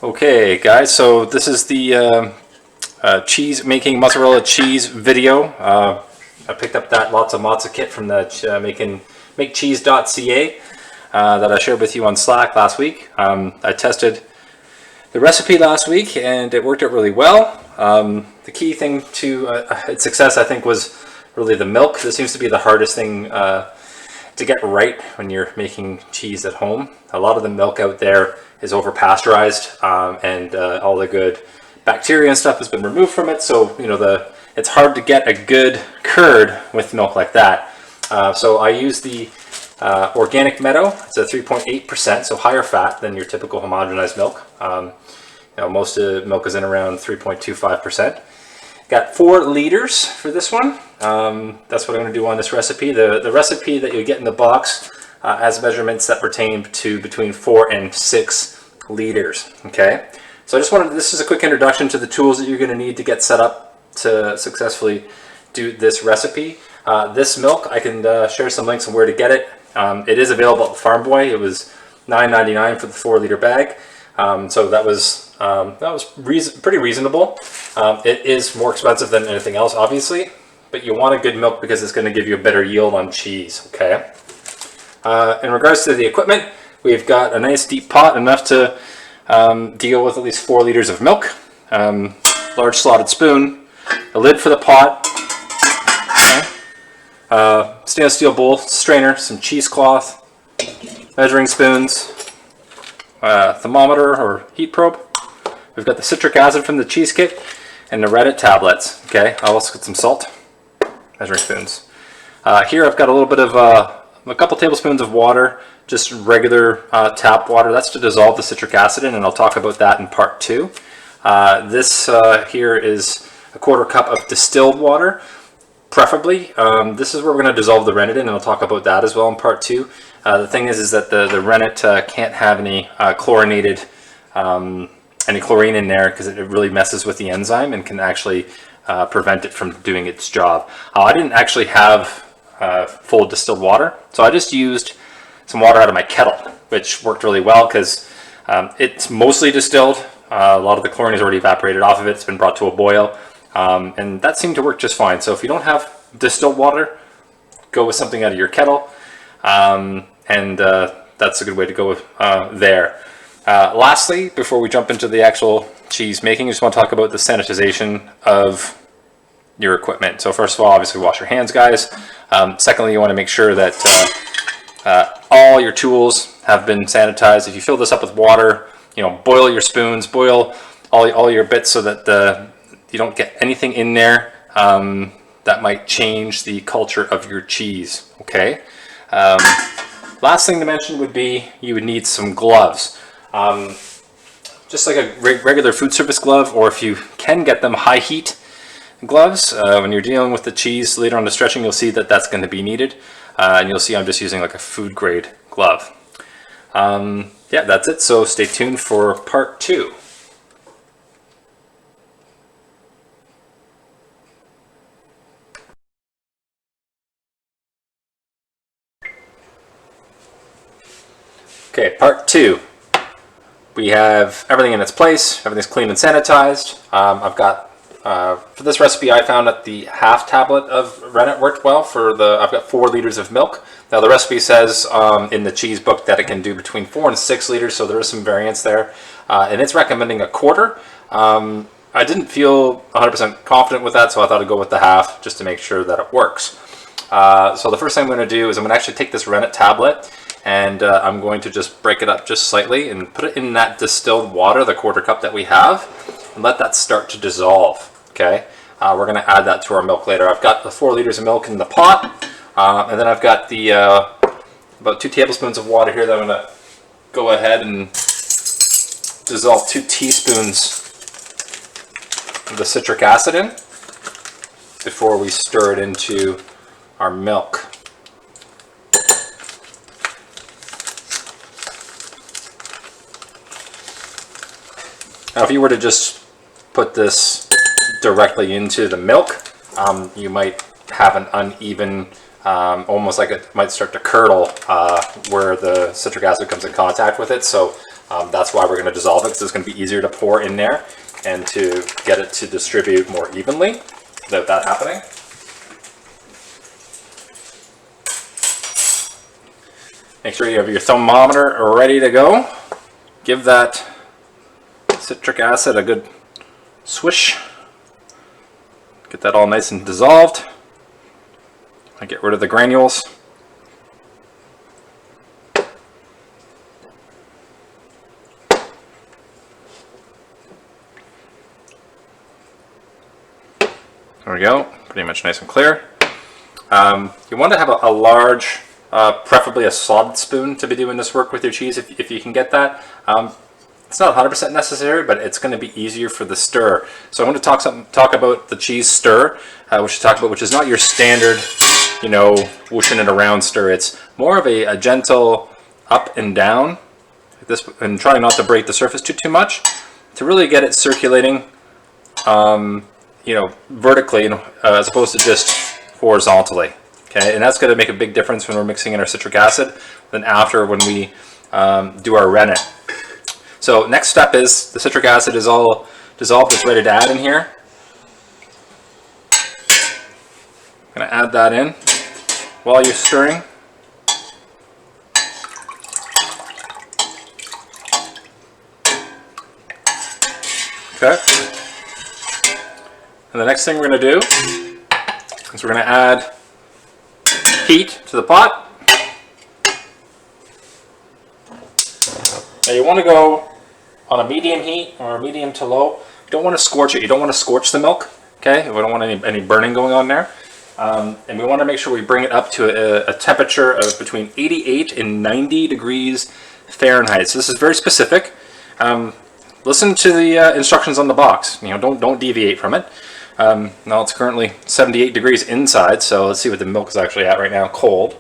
Okay guys, so this is the cheese making mozzarella cheese video. I picked up that lots of mozza kit from the makecheese.ca that I shared with you on Slack last week. I tested the recipe last week and it worked out really well. The key thing to its success, I think, was really the milk. This seems to be the hardest thing to get right when you're making cheese at home. A lot of the milk out there is over pasteurized and all the good bacteria and stuff has been removed from it, so it's hard to get a good curd with milk like that. So I use the Organic Meadow. It's a 3.8%, so higher fat than your typical homogenized milk. Most of milk is in around 3.25%. Got 4 liters for this one. That's what I'm going to do on this recipe. The recipe that you get in the box has measurements that pertain to between 4 and 6 liters. Okay, so I just wanted, this is a quick introduction to the tools that you're going to need to get set up to successfully do this recipe. This milk, I can share some links on where to get it. It is available at Farm Boy. It was $9.99 for the 4-liter bag. So that was pretty reasonable. It is more expensive than anything else, obviously, but you want a good milk because it's going to give you a better yield on cheese. Okay. In regards to the equipment, we've got a nice deep pot, enough to deal with at least 4 liters of milk. Large slotted spoon, a lid for the pot, okay. Stainless steel bowl, strainer, some cheesecloth, measuring spoons, thermometer or heat probe. We've got the citric acid from the cheese kit and the Reddit tablets. Okay, I'll also get some salt, measuring spoons. Here I've got a little bit of a couple tablespoons of water, just regular tap water. That's to dissolve the citric acid in, and I'll talk about that in part 2. This here is a 1/4 cup of distilled water, preferably. This is where we're going to dissolve the rennet in, and I'll talk about that as well in part 2. The thing is that the rennet can't have any chlorinated, any chlorine in there, because it really messes with the enzyme and can actually prevent it from doing its job. I didn't actually have full distilled water, so I just used some water out of my kettle, which worked really well because it's mostly distilled. A lot of the chlorine is already evaporated off of it. It's been brought to a boil, and that seemed to work just fine. So if you don't have distilled water, go with something out of your kettle, and that's a good way to go there. Lastly, before we jump into the actual cheese making, I just want to talk about the sanitization of your equipment. So first of all, obviously wash your hands, guys. Secondly, you want to make sure that all your tools have been sanitized. If you fill this up with water, boil your spoons, boil all your bits so that you don't get anything in there that might change the culture of your cheese. Okay. Last thing to mention would be you would need some gloves. Just like a regular food service glove, or if you can get them, high heat gloves. When you're dealing with the cheese later on the stretching, you'll see that that's going to be needed, and you'll see I'm just using like a food grade glove. Yeah, that's it, so stay tuned for part 2. Okay, part 2. We have everything in its place, everything's clean and sanitized. I've got, for this recipe, I found that the half tablet of rennet worked well for I've got 4 liters of milk. Now the recipe says in the cheese book that it can do between 4 and 6 liters, so there is some variance there. And it's recommending 1/4. I didn't feel 100% confident with that, so I thought I'd go with the half just to make sure that it works. So the first thing I'm going to do is I'm going to actually take this rennet tablet, and I'm going to just break it up just slightly and put it in that distilled water, the 1/4 cup that we have, and let that start to dissolve. Okay, we're going to add that to our milk later. I've got the 4 liters of milk in the pot, and then I've got the about 2 tablespoons of water here that I'm going to go ahead and dissolve 2 teaspoons of the citric acid in before we stir it into our milk. Now, if you were to just put this directly into the milk, you might have an uneven, almost like it might start to curdle where the citric acid comes in contact with it. So That's why we're going to dissolve it, because it's going to be easier to pour in there and to get it to distribute more evenly without that happening. Make sure you have your thermometer ready to go. Give that citric acid a good swish. Get that all nice and dissolved. I get rid of the granules. There we go, pretty much nice and clear. You want to have a large, preferably a solid spoon to be doing this work with your cheese if you can get that. It's not 100% necessary, but it's going to be easier for the stir. So I want to talk about the cheese stir, which is not your standard, whooshing it around stir. It's more of a gentle up and down, like this, and trying not to break the surface too much to really get it circulating, vertically as opposed to just horizontally. Okay, and that's going to make a big difference when we're mixing in our citric acid than after when we do our rennet. So next step is the citric acid is all dissolved. It's ready to add in here. I'm going to add that in while you're stirring. Okay. And the next thing we're going to do is we're going to add heat to the pot. Now you want to go on a medium heat or a medium to low. You don't want to scorch it. You don't want to scorch the milk. Okay, we don't want any burning going on there. And we want to make sure we bring it up to a temperature of between 88 and 90 degrees Fahrenheit. So this is very specific. Listen to the instructions on the box. Don't deviate from it. Now it's currently 78 degrees inside, so let's see what the milk is actually at right now, cold.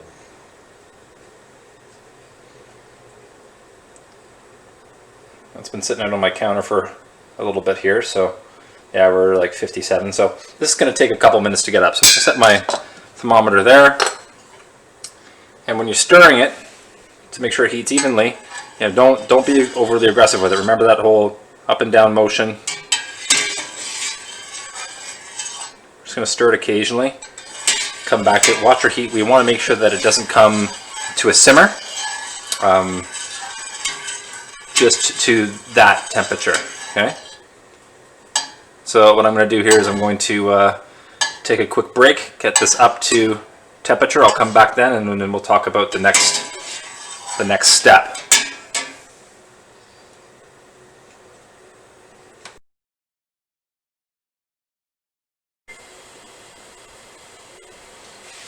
It's been sitting out on my counter for a little bit here, so yeah, we're like 57. So this is going to take a couple minutes to get up. So I'm going to set my thermometer there. And when you're stirring it, to make sure it heats evenly, don't be overly aggressive with it. Remember that whole up and down motion. Just going to stir it occasionally. Come back to it. Watch your heat. We want to make sure that it doesn't come to a simmer. Just to that temperature. Okay. So what I'm going to do here is I'm going to take a quick break, get this up to temperature. I'll come back then, and then we'll talk about the next step.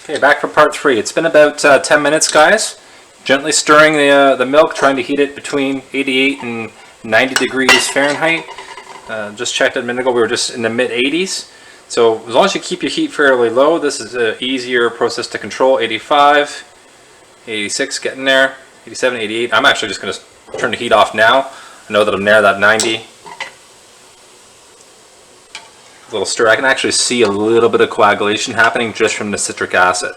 Okay, back for part 3. It's been about 10 minutes, guys. Gently stirring the milk, trying to heat it between 88 and 90 degrees Fahrenheit. Just checked a minute ago, we were just in the mid-80s. So as long as you keep your heat fairly low, this is an easier process to control. 85, 86, getting there, 87, 88. I'm actually just going to turn the heat off now. I know that I'm near that 90. A little stir. I can actually see a little bit of coagulation happening just from the citric acid.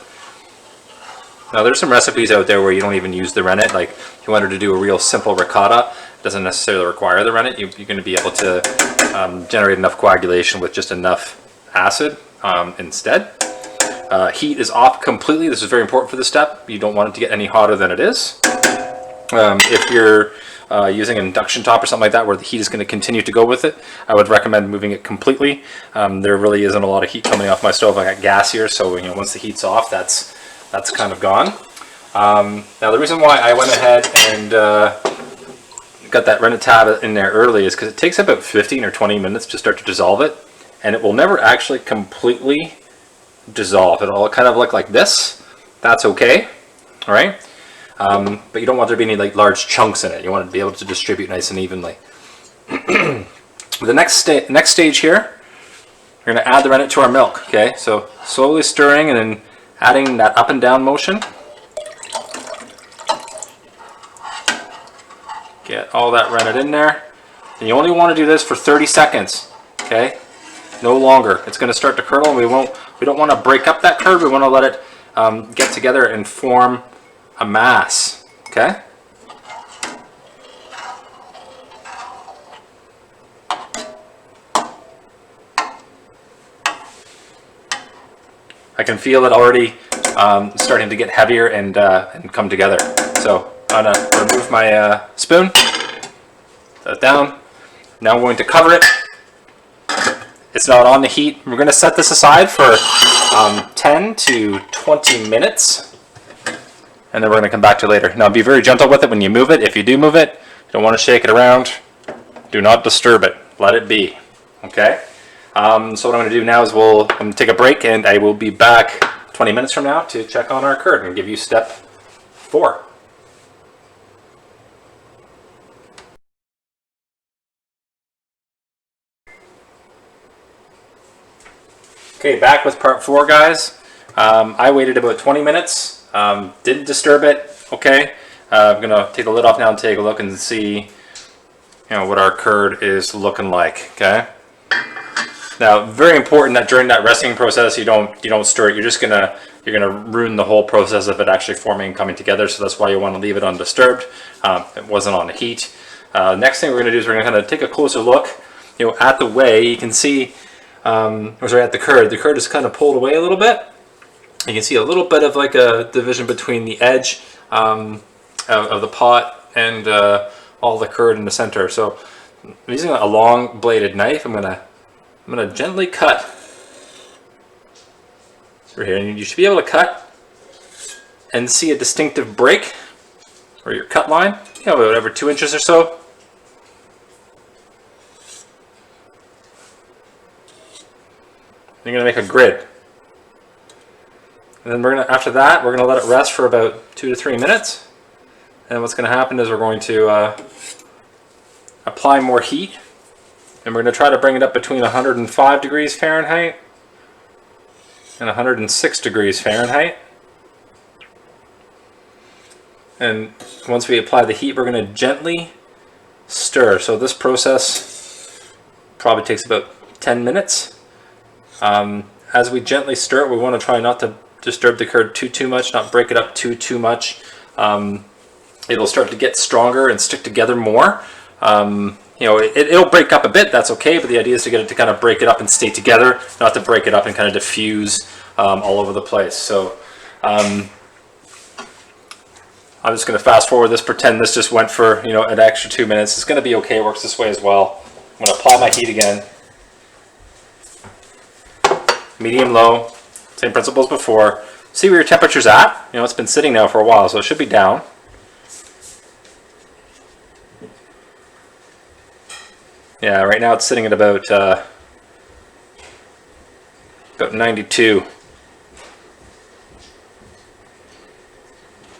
Now there's some recipes out there where you don't even use the rennet. Like if you wanted to do a real simple ricotta, it doesn't necessarily require the rennet. You're going to be able to generate enough coagulation with just enough acid instead. Heat is off completely. This is very important for this step. You don't want it to get any hotter than it is. If you're using an induction top or something like that where the heat is going to continue to go with it, I would recommend moving it completely. There really isn't a lot of heat coming off my stove. I got gas here, so once the heat's off, that's kind of gone. Now the reason why I went ahead and got that rennet tab in there early is because it takes about 15 or 20 minutes to start to dissolve it, and it will never actually completely dissolve. It'll kind of look like this. That's okay, all right? But you don't want there to be any large chunks in it. You want it to be able to distribute nice and evenly. The next stage here, we're going to add the rennet to our milk. Okay, so slowly stirring and then adding that up and down motion. Get all that rennet in there. And you only want to do this for 30 seconds. Okay, no longer. It's going to start to curdle, and we don't want to break up that curd. We want to let it get together and form a mass. Okay. I can feel it already starting to get heavier and come together. So I'm gonna remove my spoon, set it down. Now I'm going to cover it. It's not on the heat. We're going to set this aside for 10 to 20 minutes. And then we're going to come back to it later. Now be very gentle with it when you move it. If you do move it, you don't want to shake it around. Do not disturb it. Let it be. Okay? So what I'm going to do now is I'm going to take a break, and I will be back 20 minutes from now to check on our curd and give you step 4. Okay, back with part 4, guys. I waited about 20 minutes, didn't disturb it. Okay, I'm gonna take the lid off now and take a look and see, what our curd is looking like. Okay. Now, very important that during that resting process you don't stir it. You're gonna ruin the whole process of it actually forming and coming together. So that's why you want to leave it undisturbed. It wasn't on the heat. Next thing we're gonna do is we're gonna kind of take a closer look, at the whey. You can see. At the curd. The curd is kind of pulled away a little bit. You can see a little bit of like a division between the edge of the pot and all the curd in the center. So I'm using a long bladed knife. I'm gonna gently cut through here, and you should be able to cut and see a distinctive break or your cut line. About every 2 inches or so. You're going to make a grid. And then after that, we're going to let it rest for about 2 to 3 minutes. And what's going to happen is we're going to apply more heat. And we're going to try to bring it up between 105 degrees Fahrenheit and 106 degrees Fahrenheit. And once we apply the heat, we're going to gently stir. So this process probably takes about 10 minutes. As we gently stir it, we want to try not to disturb the curd too much, not break it up too much. It'll start to get stronger and stick together more. It'll break up a bit, that's okay, but the idea is to get it to kind of break it up and stay together, not to break it up and kind of diffuse all over the place. So I'm just going to fast forward this, pretend this just went for an extra 2 minutes. It's going to be okay, it works this way as well. I'm going to apply my heat again. Medium low, same principles before. See where your temperature's at. It's been sitting now for a while, so it should be down. Yeah, right now it's sitting at about 92.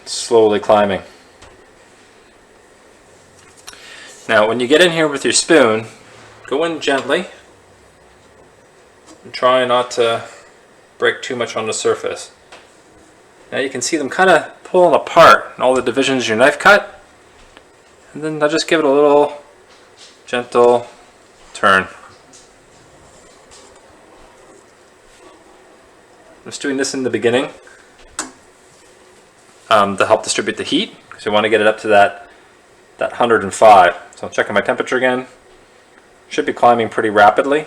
Slowly climbing. Now, when you get in here with your spoon, go in gently. And try not to break too much on the surface. Now you can see them kind of pulling apart and all the divisions your knife cut. And then I'll just give it a little gentle turn. I'm just doing this in the beginning to help distribute the heat, because we want to get it up to that 105. So I'm checking my temperature again. Should be climbing pretty rapidly.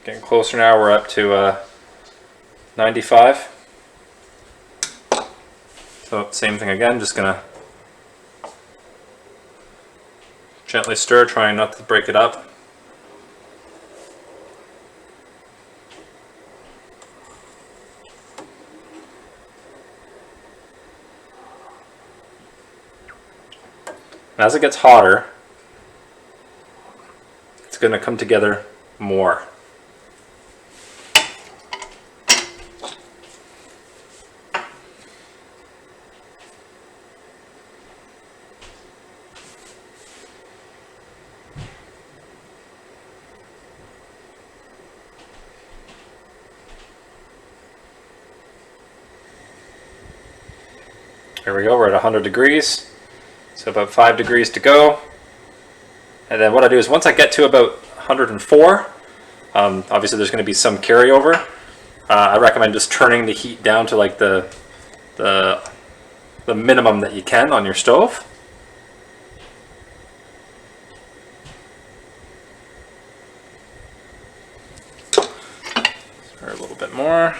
Getting closer now, we're up to 95. So same thing again, just gonna gently stir, trying not to break it up. As it gets hotter, it's gonna come together more. There we go, we're at 100 degrees. So about 5 degrees to go. And then what I do is once I get to about 104, obviously there's going to be some carryover. I recommend just turning the heat down to like the minimum that you can on your stove. Or a little bit more.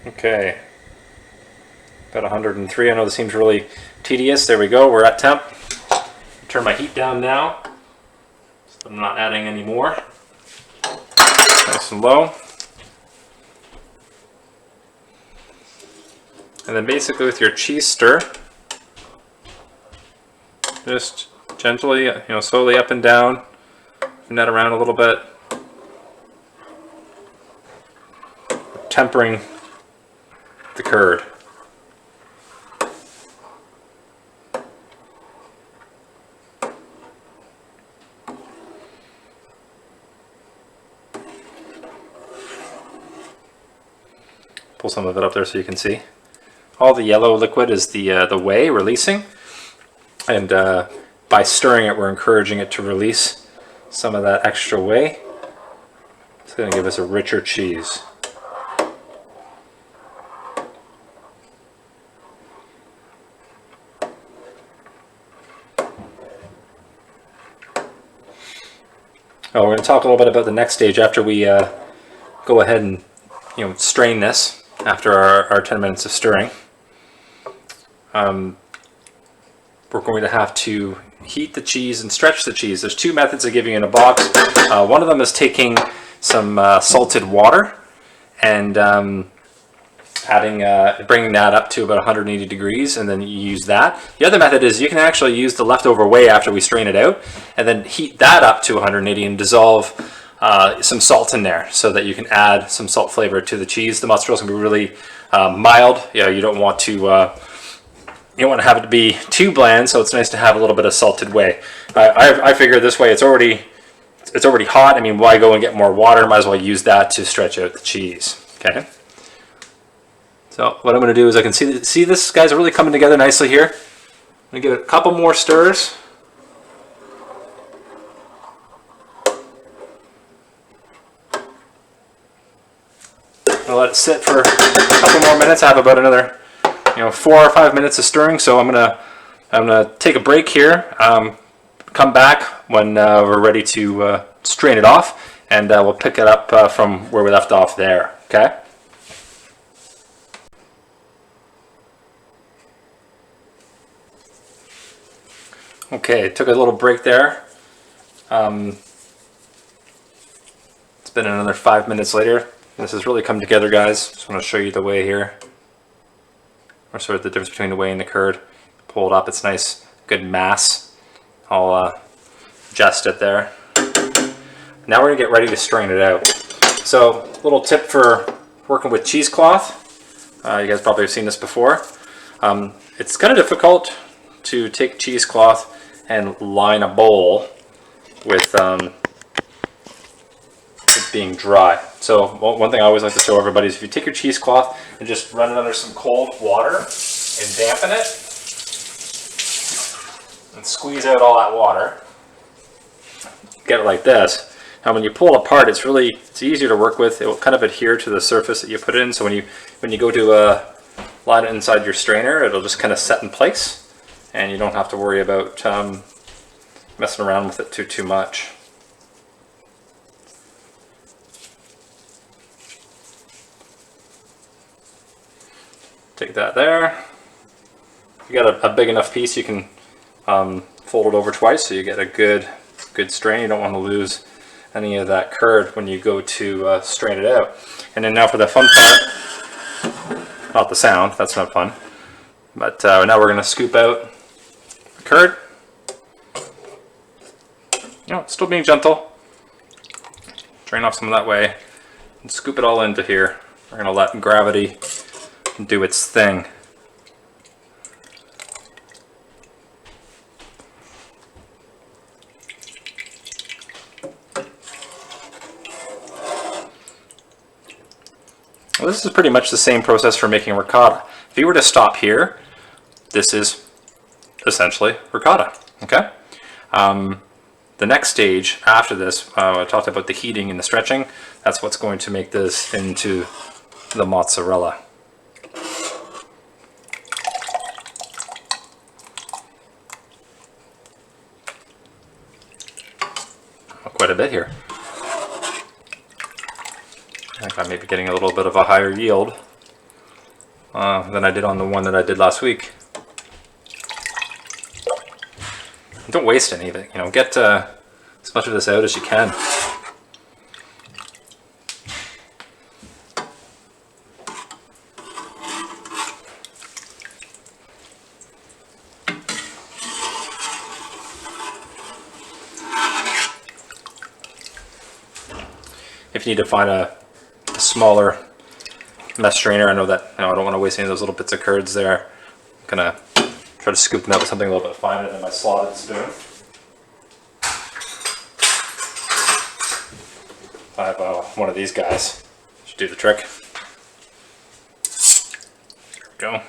Okay, about 103. I know this seems really tedious. There we go, we're at temp. Turn my heat down now, so I'm not adding any more. Nice and low. And then basically with your cheese stir, just gently, slowly up and down, move that around a little bit. Tempering the curd. Pull some of it up there so you can see. All the yellow liquid is the whey releasing, and by stirring it, we're encouraging it to release some of that extra whey. It's going to give us a richer cheese. Oh, we're going to talk a little bit about the next stage after we go ahead and strain this after our 10 minutes of stirring. We're going to have to heat the cheese and stretch the cheese. There's two methods of giving you in a box. One of them is taking some salted water and bringing that up to about 180 degrees, and then you use that. The other method is you can actually use the leftover whey after we strain it out, and then heat that up to 180 and dissolve some salt in there, so that you can add some salt flavor to the cheese. The mozzarella is going to be really mild. You don't want to have it to be too bland, so it's nice to have a little bit of salted whey. I figure this way it's already hot. I mean, why go and get more water? Might as well use that to stretch out the cheese. Okay. So what I'm going to do is I can see this, guys, really coming together nicely here. I'm going to give it a couple more stirs. I'll let it sit for a couple more minutes. I have about another 4 or 5 minutes of stirring, so I'm gonna take a break here. Come back when we're ready to strain it off, and we'll pick it up from where we left off there. Okay. Okay, took a little break there. It's been another 5 minutes later. This has really come together, guys. Just want to show you the whey here, or sort of the difference between the whey and the curd. Pull it up, it's nice, good mass. I'll adjust it there. Now we're gonna get ready to strain it out. So, little tip for working with cheesecloth. You guys probably have seen this before. It's kind of difficult to take cheesecloth and line a bowl with it being dry. So one thing I always like to show everybody is if you take your cheesecloth and just run it under some cold water and dampen it and squeeze out all that water, get it like this. Now when you pull it apart, it's easier to work with. It will kind of adhere to the surface that you put it in, so when you go to line it inside your strainer, it'll just kind of set in place, and you don't have to worry about messing around with it too much. Take that there. If you got a big enough piece, you can fold it over twice so you get a good strain. You don't want to lose any of that curd when you go to strain it out. And then now for the fun part, not the sound, that's not fun. But now we're going to scoop out the curd. Still being gentle. Drain off some of that whey and scoop it all into here. We're going to let gravity do its thing. Well, this is pretty much the same process for making ricotta. If you were to stop here, this is essentially ricotta, okay? The next stage after this, I talked about the heating and the stretching. That's what's going to make this into the mozzarella. Quite a bit here. I think I may be getting a little bit of a higher yield than I did on the one that I did last week. Don't waste any of it, you know, get as much of this out as you can. If you need to find a smaller mess strainer, I know that I don't want to waste any of those little bits of curds there. I'm gonna try to scoop them out with something a little bit finer than my slotted spoon. I have one of these guys. Should do the trick. There we go.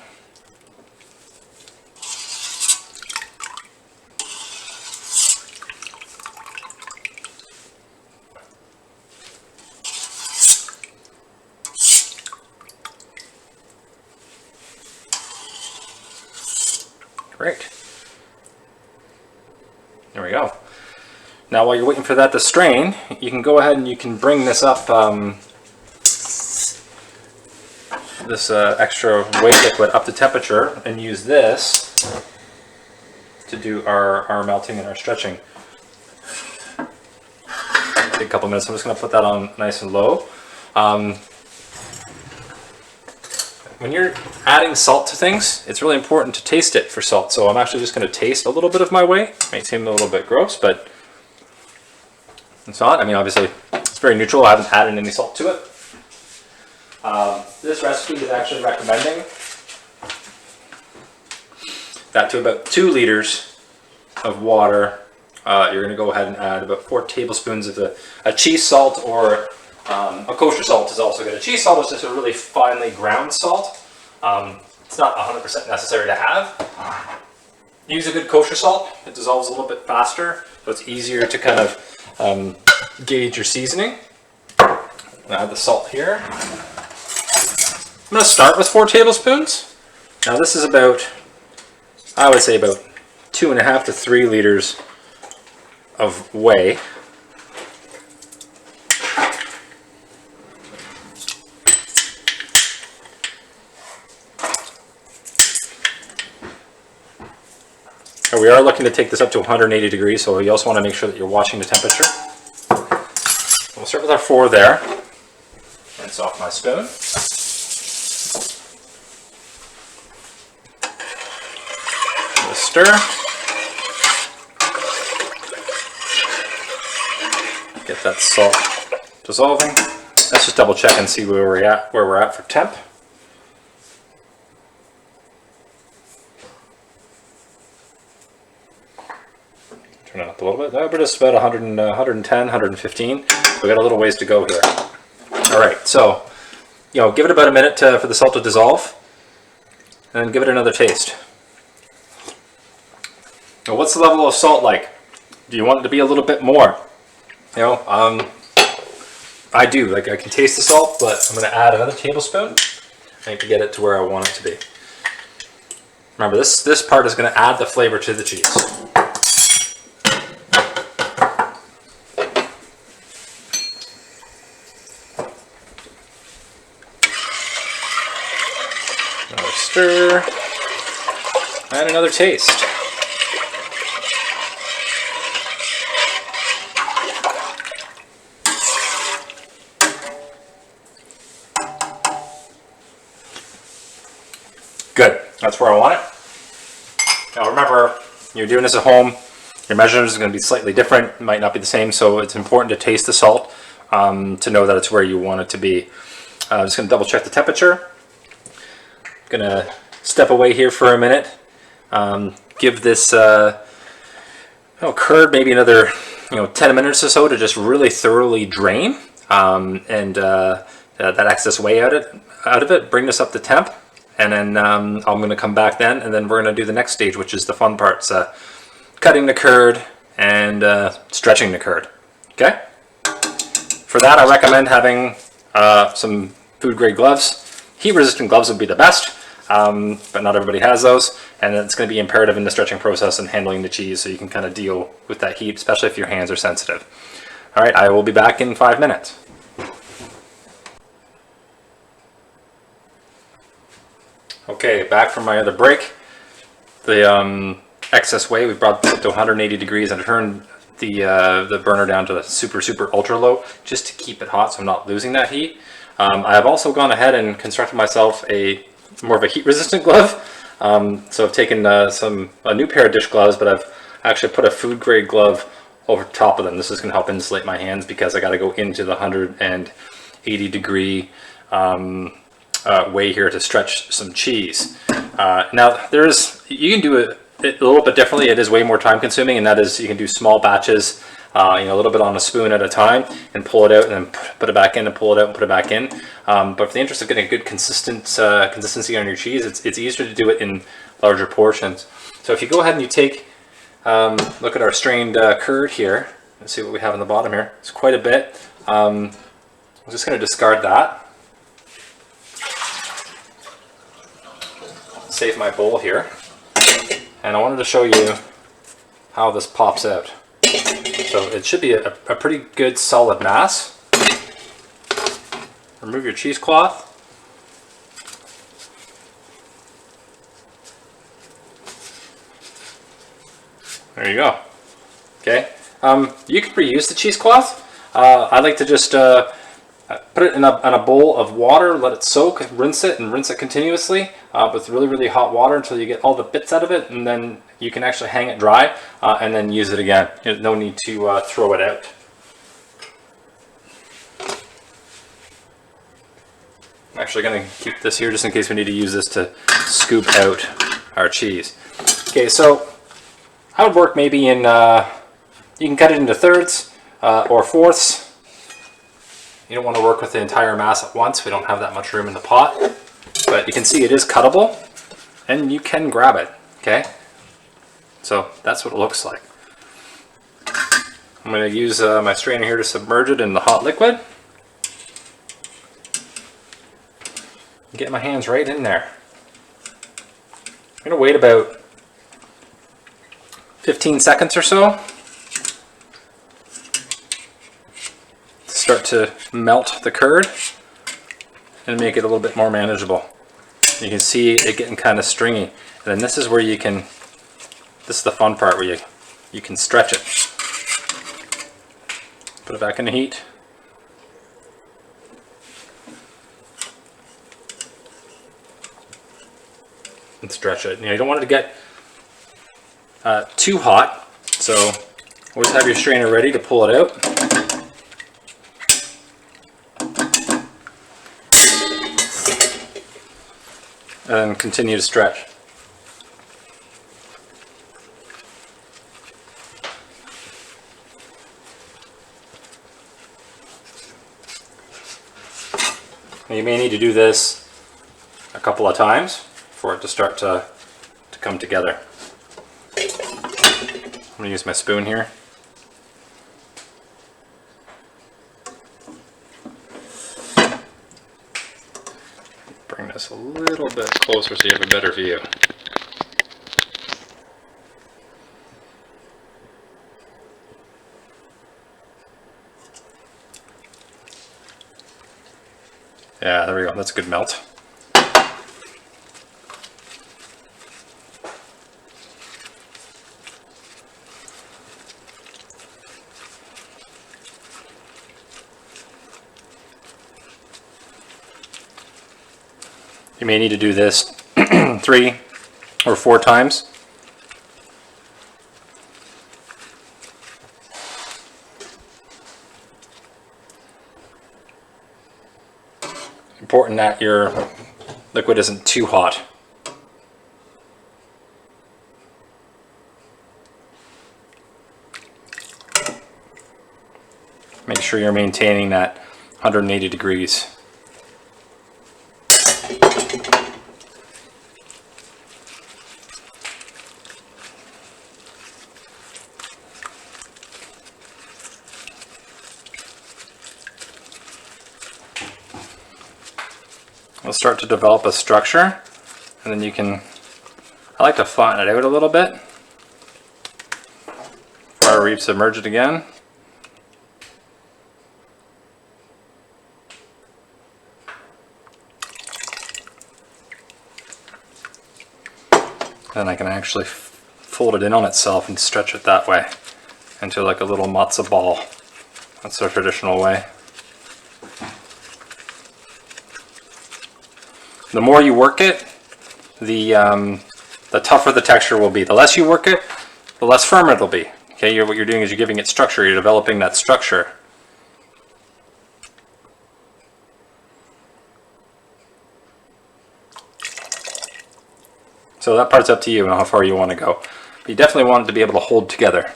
Great. There we go. Now while you're waiting for that to strain, you can go ahead and you can bring this up, this extra whey liquid up to temperature and use this to do our melting and our stretching. Take a couple minutes. I'm just going to put that on nice and low. When you're adding salt to things, it's really important to taste it for salt. So I'm actually just going to taste a little bit of my whey. It may seem a little bit gross, but it's not. I mean, obviously, it's very neutral. I haven't added any salt to it. This recipe is actually recommending that to about 2 liters of water, you're going to go ahead and add about 4 tablespoons of a cheese salt, or a kosher salt is also good. A cheese salt is just a really finely ground salt. It's not 100% necessary to have. Use a good kosher salt. It dissolves a little bit faster, so it's easier to kind of gauge your seasoning. Add the salt here. I'm going to start with 4 tablespoons. Now this is about, I would say about 2.5 to 3 liters of whey. We are looking to take this up to 180 degrees, so you also want to make sure that you're watching the temperature. We'll start with our 4 there. Rinse off my spoon. We'll stir. Get that salt dissolving. Let's just double check and see where we're at for temp. Turn it up a little bit. We're just about 110, 115. We got a little ways to go here. All right, so give it about a minute for the salt to dissolve, and then give it another taste. Now, what's the level of salt like? Do you want it to be a little bit more? I do. I can taste the salt, but I'm going to add another tablespoon. I need to get it to where I want it to be. Remember, this part is going to add the flavor to the cheese. Another stir, and another taste. Good, that's where I want it. Now remember, you're doing this at home, your measurements are going to be slightly different, it might not be the same, so it's important to taste the salt to know that it's where you want it to be. I'm just going to double check the temperature. I'm going to step away here for a minute, give this curd maybe another 10 minutes or so to just really thoroughly drain, and that excess whey out of it, bring this up to temp, and then I'm going to come back then, and then we're going to do the next stage, which is the fun parts, cutting the curd and stretching the curd. Okay? For that, I recommend having some food grade gloves. Heat resistant gloves would be the best, but not everybody has those, and it's going to be imperative in the stretching process and handling the cheese, so you can kind of deal with that heat, especially if your hands are sensitive. All right, I will be back in 5 minutes. Okay, back from my other break. The excess whey, we brought it to 180 degrees and turned the burner down to the super ultra low just to keep it hot so I'm not losing that heat. I have also gone ahead and constructed myself more of a heat resistant glove. So I've taken a new pair of dish gloves, but I've actually put a food grade glove over top of them. This is going to help insulate my hands because I got to go into the 180 degree way here to stretch some cheese. Now you can do it a little bit differently. It is way more time consuming, and that is you can do small batches, a little bit on a spoon at a time, and pull it out and then put it back in and pull it out and put it back in. But for the interest of getting a good consistency on your cheese, it's easier to do it in larger portions. So if you go ahead and you take, look at our strained curd here. Let's see what we have in the bottom here. It's quite a bit. I'm just going to discard that. Save my bowl here. And I wanted to show you how this pops out. So it should be a pretty good solid mass. Remove your cheesecloth. There you go. Okay. You could reuse the cheesecloth. I like to just put it in a bowl of water, let it soak, rinse it continuously with really hot water until you get all the bits out of it, and then you can actually hang it dry and then use it again. There's no need to throw it out. I'm actually going to keep this here just in case we need to use this to scoop out our cheese. Okay, so I would work maybe in, you can cut it into thirds or fourths. You don't want to work with the entire mass at once. We don't have that much room in the pot. But you can see it is cuttable, and you can grab it, okay? So that's what it looks like. I'm going to use my strainer here to submerge it in the hot liquid. Get my hands right in there. I'm going to wait about 15 seconds or so. Start to melt the curd and make it a little bit more manageable. You can see it getting kind of stringy, and then this is where you can, this is the fun part where you can stretch it. Put it back in the heat. And stretch it. You don't want it to get too hot, so always have your strainer ready to pull it out. And continue to stretch. Now you may need to do this a couple of times for it to start to come together. I'm going to use my spoon here. Bring this a little bit closer so you have a better view. Yeah, there we go. That's a good melt. You may need to do this 3 or 4 times. Important that your liquid isn't too hot. Make sure you're maintaining that 180 degrees will start to develop a structure, and then you can, I like to flatten it out a little bit before I re-submerge it again. Then I can actually fold it in on itself and stretch it that way into like a little matzo ball. That's the traditional way. The more you work it, the tougher the texture will be. The less you work it, the less firm it'll be. Okay, what you're doing is you're giving it structure. You're developing that structure. So that part's up to you and how far you want to go. But you definitely want it to be able to hold together.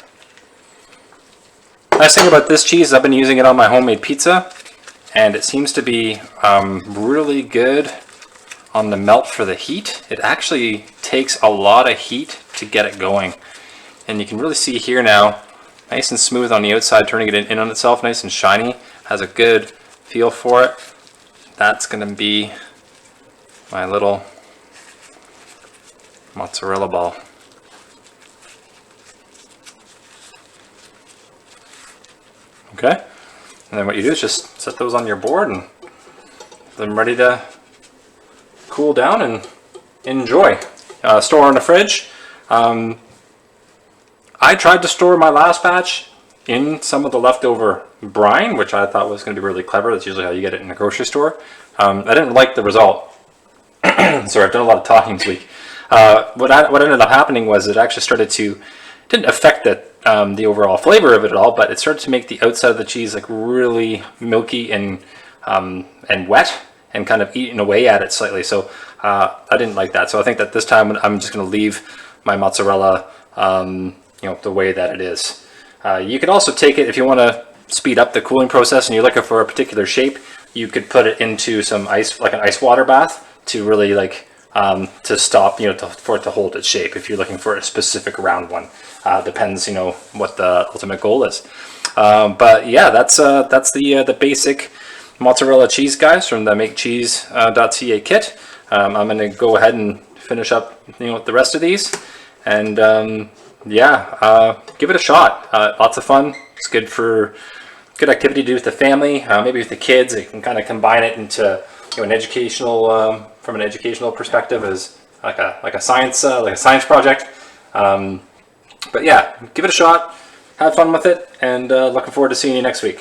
Nice thing about this cheese, I've been using it on my homemade pizza, and it seems to be really good on the melt for the heat. It actually takes a lot of heat to get it going. And you can really see here now, nice and smooth on the outside, turning it in on itself, nice and shiny. Has a good feel for it. That's going to be my little mozzarella ball. Okay, and then what you do is just set those on your board and them ready to cool down and enjoy. Store in the fridge. I tried to store my last batch in some of the leftover brine, which I thought was going to be really clever. That's usually how you get it in a grocery store. I didn't like the result. Sorry, I've done a lot of talking this week. What ended up happening was it actually started to, didn't affect the overall flavor of it at all, but it started to make the outside of the cheese like really milky and wet and kind of eating away at it slightly. So I didn't like that. So I think that this time I'm just going to leave my mozzarella the way that it is. You could also take it if you want to speed up the cooling process and you're looking for a particular shape. You could put it into some ice, like an ice water bath, to really like to stop, for it to hold its shape. If you're looking for a specific round one, depends, what the ultimate goal is. But yeah, that's the basic mozzarella cheese, guys, from the makecheese.ca kit. I'm going to go ahead and finish up, the rest of these, and give it a shot. Lots of fun. It's good activity to do with the family, maybe with the kids. You can kind of combine it into an educational, from an educational perspective, as like a science project. But yeah, give it a shot. Have fun with it, and looking forward to seeing you next week.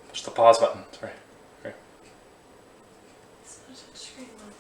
Push the pause button. Sorry. Okay. It's not a touchscreen one.